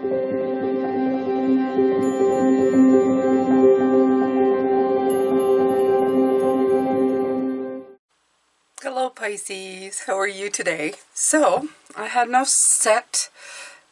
Hello Pisces, how are you today? So, I had no set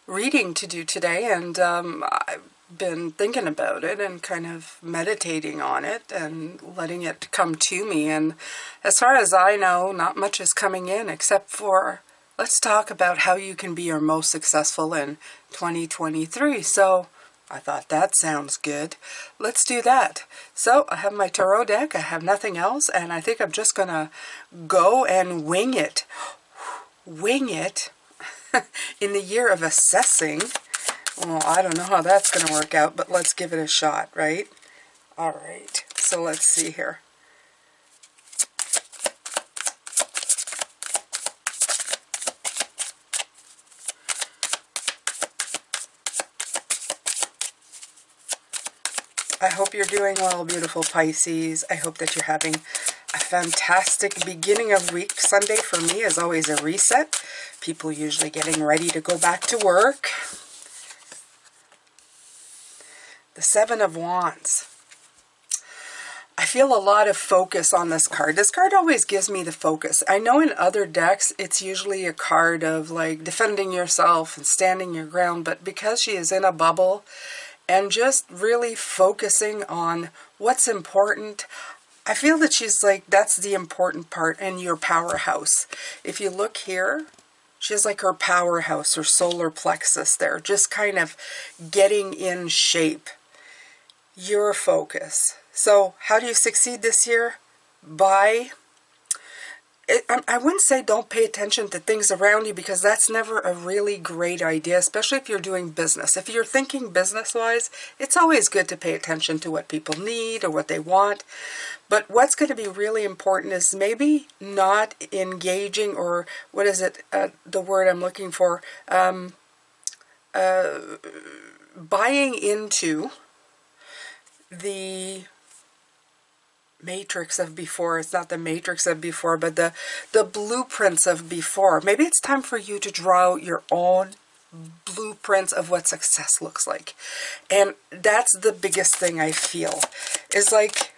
reading to do today, and I've been thinking about it and kind of meditating on it and letting it come to me, and as far as I know, not much is coming in except for let's talk about how you can be your most successful in 2023. So I thought that sounds good. Let's do that. So I have my tarot deck, I have nothing else, and I think I'm just gonna go and wing it. Wing it in the year of assessing. Well, I don't know how that's gonna work out, but let's give it a shot, right? All right, so let's see here. I hope you're doing well, beautiful Pisces. I hope that you're having a fantastic beginning of week. Sunday for me is always a reset. People usually getting ready to go back to work. The Seven of Wands. I feel a lot of focus on this card. This card always gives me the focus. I know in other decks it's usually a card of like defending yourself and standing your ground, but because she is in a bubble and just really focusing on what's important, I feel that she's like, that's the important part in your powerhouse. If you look here, she has like her powerhouse, her solar plexus there, just kind of getting in shape. Your focus. So how do you succeed this year? I wouldn't say don't pay attention to things around you, because that's never a really great idea, especially if you're doing business. If you're thinking business-wise, it's always good to pay attention to what people need or what they want. But what's going to be really important is maybe not engaging, or what is it, the word I'm looking for, buying into the matrix of before. It's not the matrix of before, but the blueprints of before. Maybe it's time for you to draw out your own blueprints of what success looks like. And that's the biggest thing I feel, is like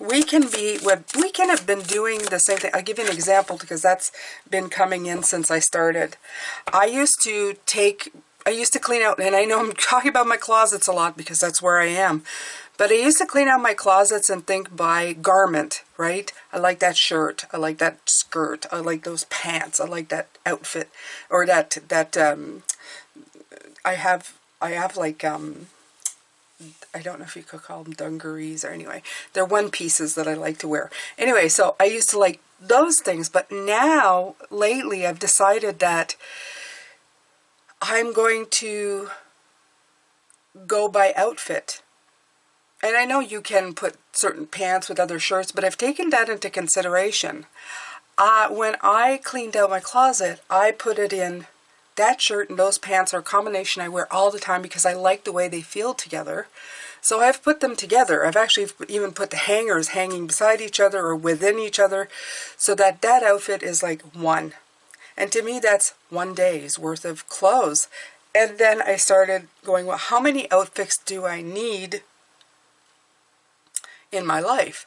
we can have been doing the same thing. I'll give you an example, because that's been coming in since I started. I used to clean out, and I know I'm talking about my closets a lot because that's where I am. But I used to clean out my closets and think by garment, right? I like that shirt. I like that skirt. I like those pants. I like that outfit, or that I have like I don't know if you could call them dungarees, or anyway, they're one pieces that I like to wear. Anyway, so I used to like those things, but now lately I've decided that I'm going to go by outfit. And I know you can put certain pants with other shirts, but I've taken that into consideration. When I cleaned out my closet, I put it in that shirt and those pants are a combination I wear all the time because I like the way they feel together. So I've put them together. I've actually even put the hangers hanging beside each other or within each other, so that that outfit is like one. And to me, that's one day's worth of clothes. And then I started going, well, how many outfits do I need in my life?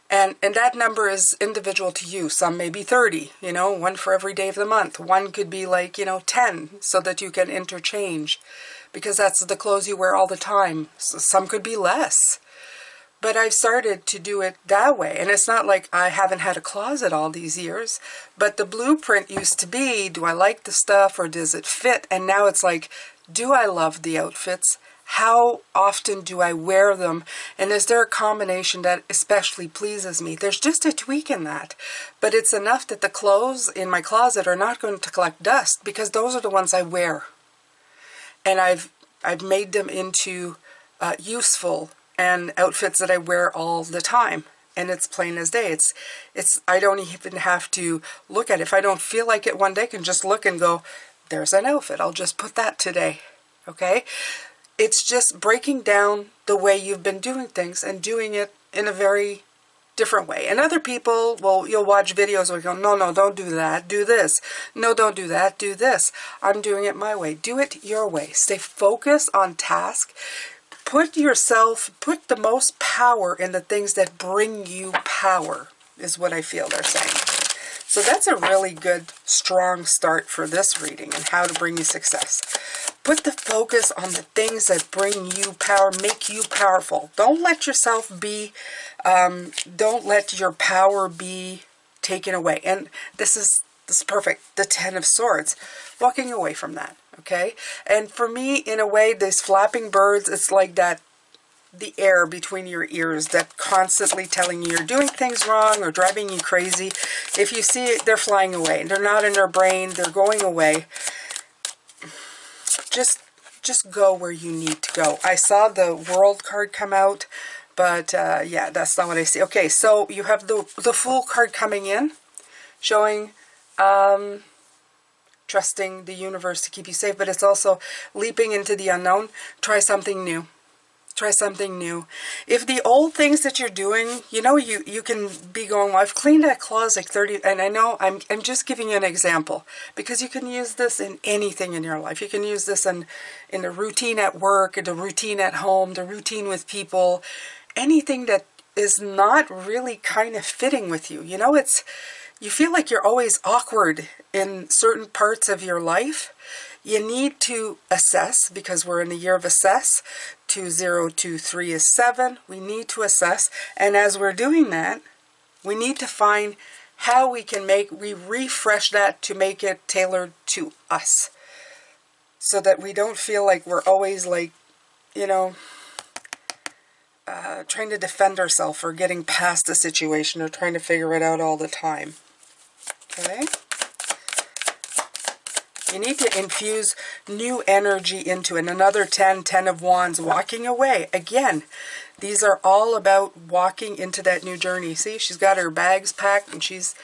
And that number is individual to you. Some may be 30, you know, one for every day of the month. One could be like, 10, so that you can interchange, because that's the clothes you wear all the time. So some could be less. But I've started to do it that way. And it's not like I haven't had a closet all these years. But the blueprint used to be, do I like the stuff or does it fit? And now it's like, do I love the outfits? How often do I wear them? And is there a combination that especially pleases me? There's just a tweak in that. But it's enough that the clothes in my closet are not going to collect dust, because those are the ones I wear. And I've made them into useful and outfits that I wear all the time, and it's plain as day. It's I don't even have to look at it. If I don't feel like it one day, I can just look and go, there's an outfit, I'll just put that today. Okay, it's just breaking down the way you've been doing things and doing it in a very different way. And other people, well, you'll watch videos where you go, no, no, don't do that, do this. No, don't do that, do this. I'm doing it my way. Do it your way. Stay focused on task. Put the most power in the things that bring you power, is what I feel they're saying. So that's a really good, strong start for this reading and how to bring you success. Put the focus on the things that bring you power, make you powerful. Don't let yourself be, don't let your power be taken away. And this is perfect, the Ten of Swords. Walking away from that, okay? And for me, in a way, these flapping birds, it's like that, the air between your ears that constantly telling you you're doing things wrong or driving you crazy. If you see it, they're flying away. They're not in your brain. They're going away. Just go where you need to go. I saw the World card come out, but yeah, that's not what I see. Okay, so you have the Fool card coming in, showing trusting the universe to keep you safe, but it's also leaping into the unknown. Try something new. Try something new. If the old things that you're doing, you know, you can be going, well, I've cleaned that closet 30, and I know I'm just giving you an example because you can use this in anything in your life. You can use this in the routine at work, the routine at home, the routine with people, anything that is not really kind of fitting with you. You know, you feel like you're always awkward in certain parts of your life. You need to assess, because we're in the year of assess. 2023 is 7. We need to assess. And as we're doing that, we need to find how we refresh that to make it tailored to us. So that we don't feel like we're always like, you know, trying to defend ourselves or getting past the situation or trying to figure it out all the time. Okay? You need to infuse new energy into it. Another 10 of Wands, walking away. Again, these are all about walking into that new journey. See, she's got her bags packed and she's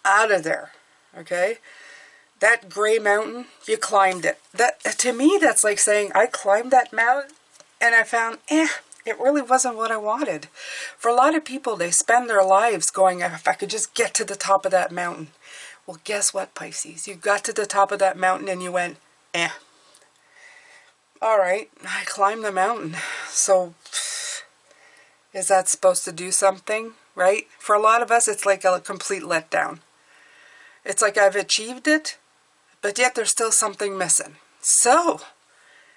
out of there. Okay? That gray mountain, you climbed it. That, to me, that's like saying, I climbed that mountain and I found, it really wasn't what I wanted. For a lot of people, they spend their lives going, if I could just get to the top of that mountain. Well, guess what, Pisces? You got to the top of that mountain and you went, all right, I climbed the mountain. So, is that supposed to do something, right? For a lot of us, it's like a complete letdown. It's like I've achieved it, but yet there's still something missing. So,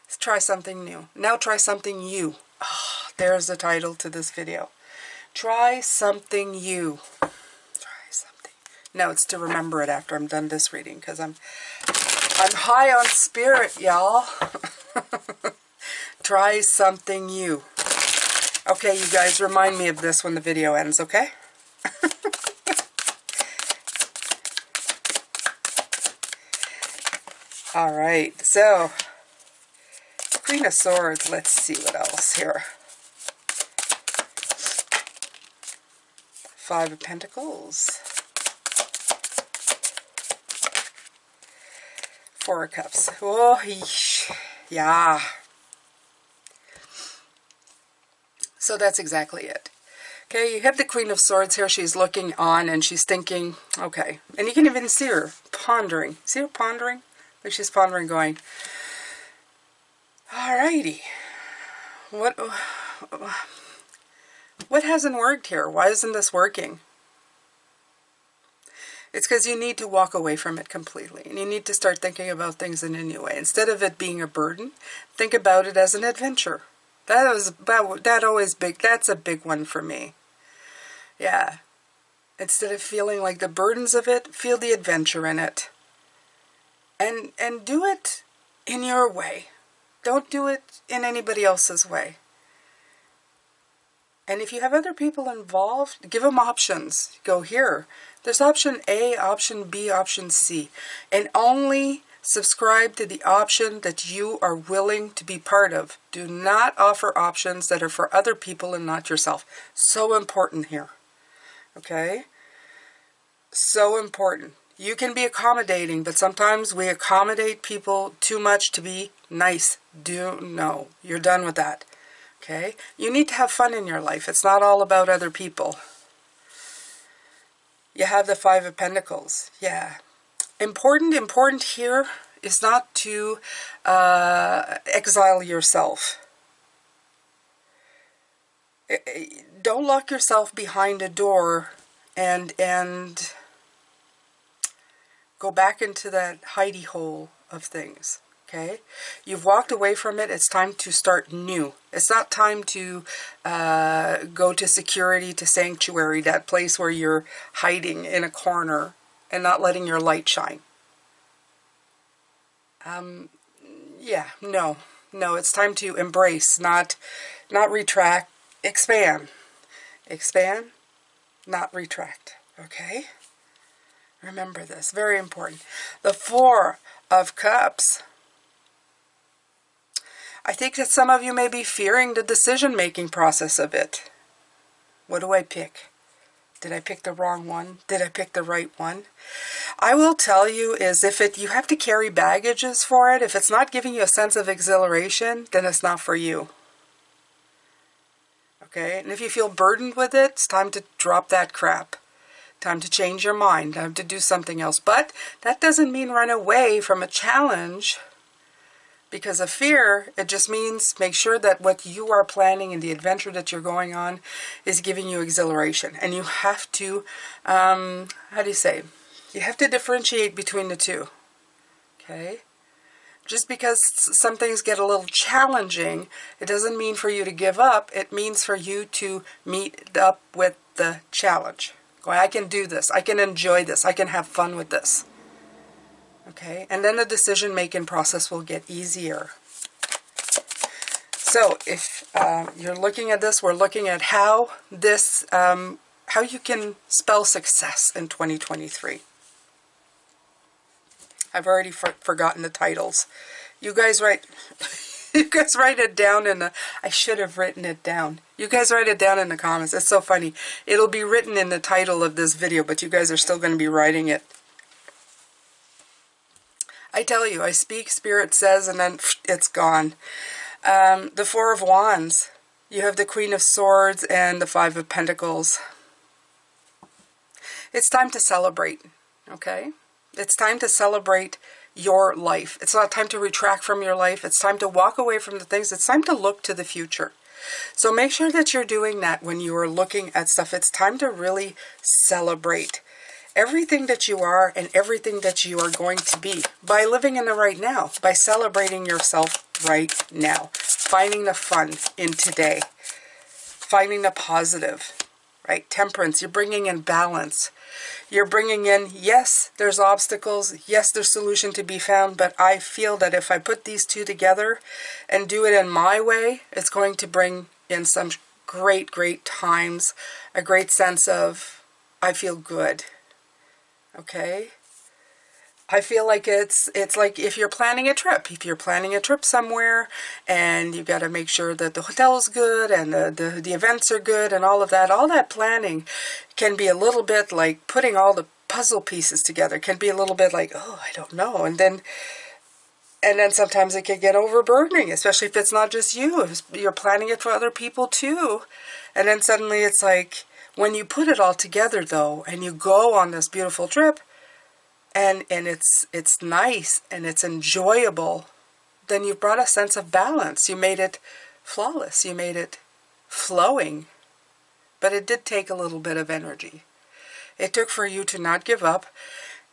let's try something new. Now try something new. Oh, there's the title to this video. Try something new. No, it's to remember it after I'm done this reading, because I'm high on spirit, y'all. Try something new. Okay, you guys, remind me of this when the video ends, okay? All right, so Queen of Swords. Let's see what else here. 5 of Pentacles. 4 of Cups. Oh, yeah. So that's exactly it. Okay, you have the Queen of Swords here. She's looking on and she's thinking, okay. And you can even see her pondering. See her pondering? Like she's pondering, going, alrighty. What hasn't worked here? Why isn't this working? It's because you need to walk away from it completely. And you need to start thinking about things in a new way. Instead of it being a burden, think about it as an adventure. That's a big one for me. Yeah. Instead of feeling like the burdens of it, feel the adventure in it. And do it in your way. Don't do it in anybody else's way. And if you have other people involved, give them options. Go here. There's option A, option B, option C. And only subscribe to the option that you are willing to be part of. Do not offer options that are for other people and not yourself. So important here. Okay? So important. You can be accommodating, but sometimes we accommodate people too much to be nice. No, you're done with that. Okay? You need to have fun in your life. It's not all about other people. You have the Five of Pentacles. Yeah. Important here is not to exile yourself. Don't lock yourself behind a door and go back into that hidey hole of things. Okay, you've walked away from it. It's time to start new. It's not time to go to security, to sanctuary, that place where you're hiding in a corner and not letting your light shine. Yeah, no, it's time to embrace, not retract, expand, not retract. Okay, remember this, very important. The Four of Cups. I think that some of you may be fearing the decision-making process of it. What do I pick? Did I pick the wrong one? Did I pick the right one? I will tell you is you have to carry baggages for it. If it's not giving you a sense of exhilaration, then it's not for you. Okay? And if you feel burdened with it, it's time to drop that crap. Time to change your mind. Time to do something else. But that doesn't mean run away from a challenge because of fear. It just means make sure that what you are planning and the adventure that you're going on is giving you exhilaration. And you have to, how do you say? You have to differentiate between the two. Okay? Just because some things get a little challenging, it doesn't mean for you to give up. It means for you to meet up with the challenge. Go, I can do this. I can enjoy this. I can have fun with this. Okay, and then the decision-making process will get easier. So if you're looking at this, we're looking at how this, how you can spell success in 2023. I've already forgotten the titles. You guys write, you guys write it down in the. I should have written it down. You guys write it down in the comments. It's so funny. It'll be written in the title of this video, but you guys are still going to be writing it. I tell you, I speak, Spirit says, and then it's gone. The Four of Wands. You have the Queen of Swords and the Five of Pentacles. It's time to celebrate, okay? It's time to celebrate your life. It's not time to retract from your life. It's time to walk away from the things. It's time to look to the future. So make sure that you're doing that when you are looking at stuff. It's time to really celebrate everything that you are and everything that you are going to be by living in the right now, by celebrating yourself right now, finding the fun in today, finding the positive, right? Temperance, you're bringing in balance. You're bringing in, yes, there's obstacles, yes, there's solution to be found, but I feel that if I put these two together and do it in my way, it's going to bring in some great, great times, a great sense of, I feel good. Okay, I feel like it's like if you're planning a trip. If you're planning a trip somewhere and you've got to make sure that the hotel's good and the events are good and all that planning can be a little bit like putting all the puzzle pieces together. Can be a little bit like, oh, I don't know. And then sometimes it can get overburdening, especially if it's not just you. If you're planning it for other people too. And then suddenly it's like, when you put it all together, though, and you go on this beautiful trip, and it's nice and it's enjoyable, then you've brought a sense of balance. You made it flawless. You made it flowing. But it did take a little bit of energy. It took for you to not give up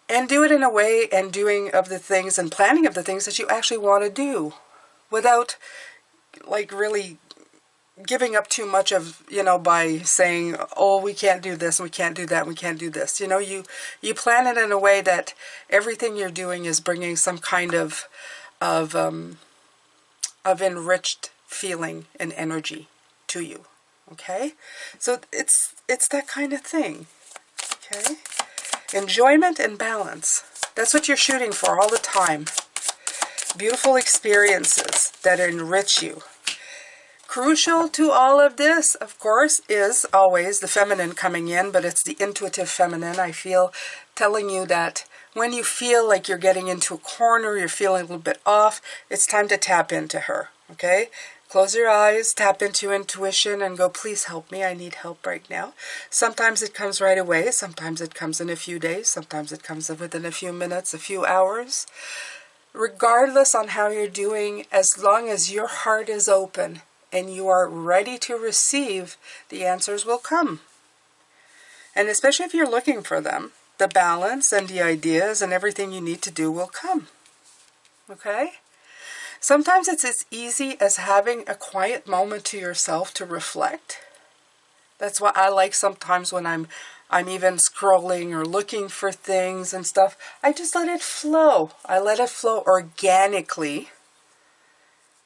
and do it in a way and doing of the things and planning of the things that you actually want to do without, like, really giving up too much of, by saying, oh, we can't do this, and we can't do that, and we can't do this. You plan it in a way that everything you're doing is bringing some kind of enriched feeling and energy to you. Okay? So it's that kind of thing. Okay? Enjoyment and balance. That's what you're shooting for all the time. Beautiful experiences that enrich you. Crucial to all of this, of course, is always the feminine coming in, but it's the intuitive feminine, I feel, telling you that when you feel like you're getting into a corner, you're feeling a little bit off, it's time to tap into her, okay? Close your eyes, tap into intuition, and go, please help me. I need help right now. Sometimes it comes right away. Sometimes it comes in a few days. Sometimes it comes within a few minutes, a few hours. Regardless on how you're doing, as long as your heart is open and you are ready to receive, the answers will come. And especially if you're looking for them, the balance and the ideas and everything you need to do will come. Okay? Sometimes it's as easy as having a quiet moment to yourself to reflect. That's what I like sometimes when I'm even scrolling or looking for things and stuff. I just let it flow. I let it flow organically.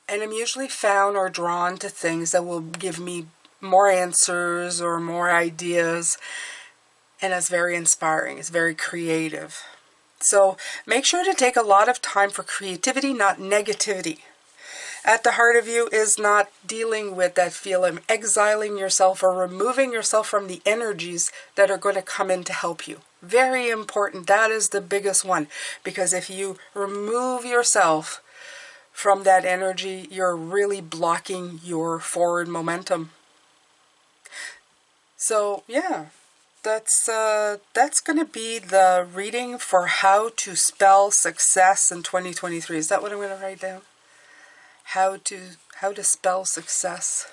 And I'm usually found or drawn to things that will give me more answers or more ideas. And it's very inspiring. It's very creative. So make sure to take a lot of time for creativity, not negativity. At the heart of you is not dealing with that feeling, exiling yourself or removing yourself from the energies that are going to come in to help you. Very important. That is the biggest one. Because if you remove yourself from that energy, you're really blocking your forward momentum. So, yeah. That's going to be the reading for how to spell success in 2023. Is that what I'm going to write down? How to spell success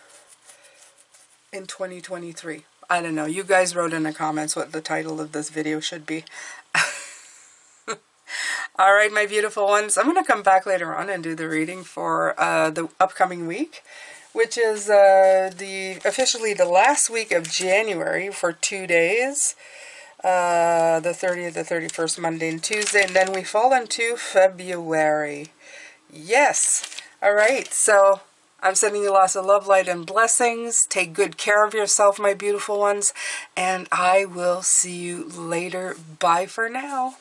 in 2023. I don't know. You guys wrote in the comments what the title of this video should be. All right, my beautiful ones. I'm going to come back later on and do the reading for the upcoming week, which is officially the last week of January for 2 days, the 30th, the 31st, Monday and Tuesday, and then we fall into February. Yes. All right, so I'm sending you lots of love, light, and blessings. Take good care of yourself, my beautiful ones, and I will see you later. Bye for now.